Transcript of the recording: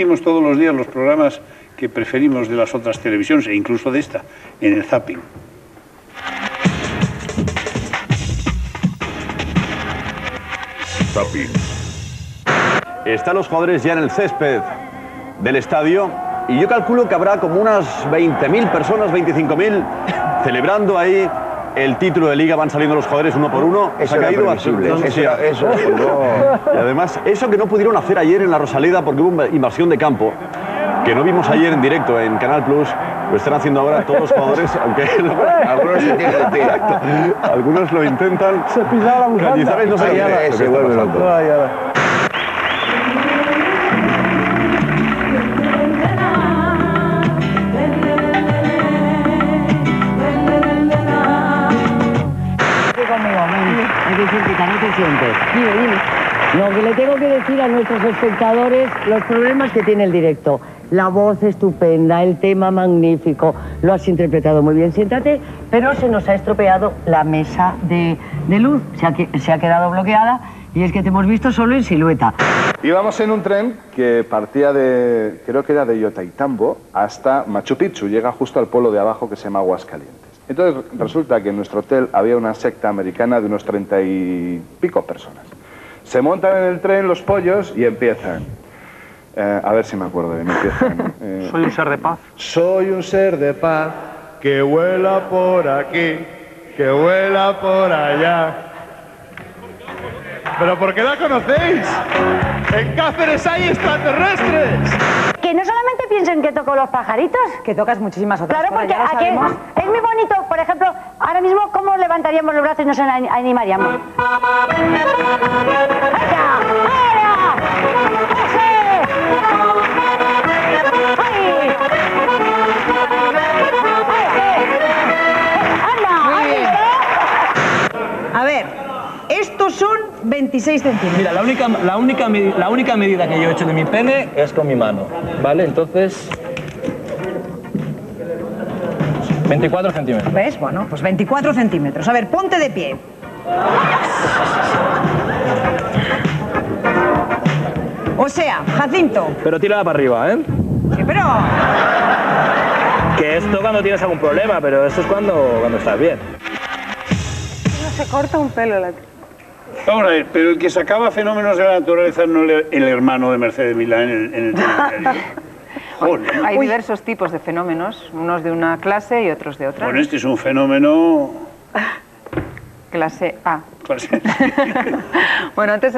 decimos todos los días los programas que preferimos de las otras televisiones, e incluso de esta, en el zapping. Zapping. Están los jugadores ya en el césped del estadio y yo calculo que habrá como unas 20.000 personas, 25.000, celebrando ahí el título de Liga. Van saliendo los jugadores uno por uno. Eso era previsible. Eso. Y además, eso que no pudieron hacer ayer en la Rosaleda porque hubo invasión de campo, que no vimos ayer en directo en Canal Plus, lo están haciendo ahora todos los jugadores, aunque algunos se tienen de pie. Algunos lo intentan. Se pisaba la bufanda. Y sabes, no sé qué se vuelve loco. Es decir, que no te sientes. Dime. Lo que le tengo que decir a nuestros espectadores, los problemas que tiene el directo. La voz estupenda, el tema magnífico, lo has interpretado muy bien. Siéntate, pero se nos ha estropeado la mesa de luz. Se ha quedado bloqueada y es que te hemos visto solo en silueta. Íbamos en un tren que partía de, creo que era de Ollantaytambo, hasta Machu Picchu. Llega justo al pueblo de abajo que se llama Aguascalientes. Entonces resulta que en nuestro hotel había una secta americana de unos 30 y pico personas. Se montan en el tren los pollos y empiezan. A ver si me acuerdo bien. Empiezan. Soy un ser de paz. Soy un ser de paz que vuela por aquí, que vuela por allá. ¿Pero por qué la conocéis? ¡En Cáceres hay extraterrestres! Que no solamente piensen que toco los pajaritos. Que tocas muchísimas otras Claro, cosas, porque ya lo sabemos. es muy bonito, por ejemplo, ahora mismo, ¿cómo levantaríamos los brazos y nos animaríamos? ¡Allá! ¡Ahora! ¡Ese! ¡Ay! ¡Anda! Muy bien. A ver, estos son 26 centímetros. Mira, la única medida que yo he hecho de mi pene es con mi mano, ¿vale? Entonces, 24 centímetros. ¿Ves? Bueno, pues 24 centímetros. A ver, ponte de pie. O sea, Jacinto. Pero tírala para arriba, ¿eh? Sí, pero... Que esto cuando tienes algún problema, pero esto es cuando estás bien. No se corta un pelo la... Vamos a ver, pero el que sacaba fenómenos de la naturaleza no el hermano de Mercedes Milá en el telediario. Hay diversos tipos de fenómenos, unos de una clase y otros de otra. Bueno, este es un fenómeno... Clase A. Clase. Bueno, antes...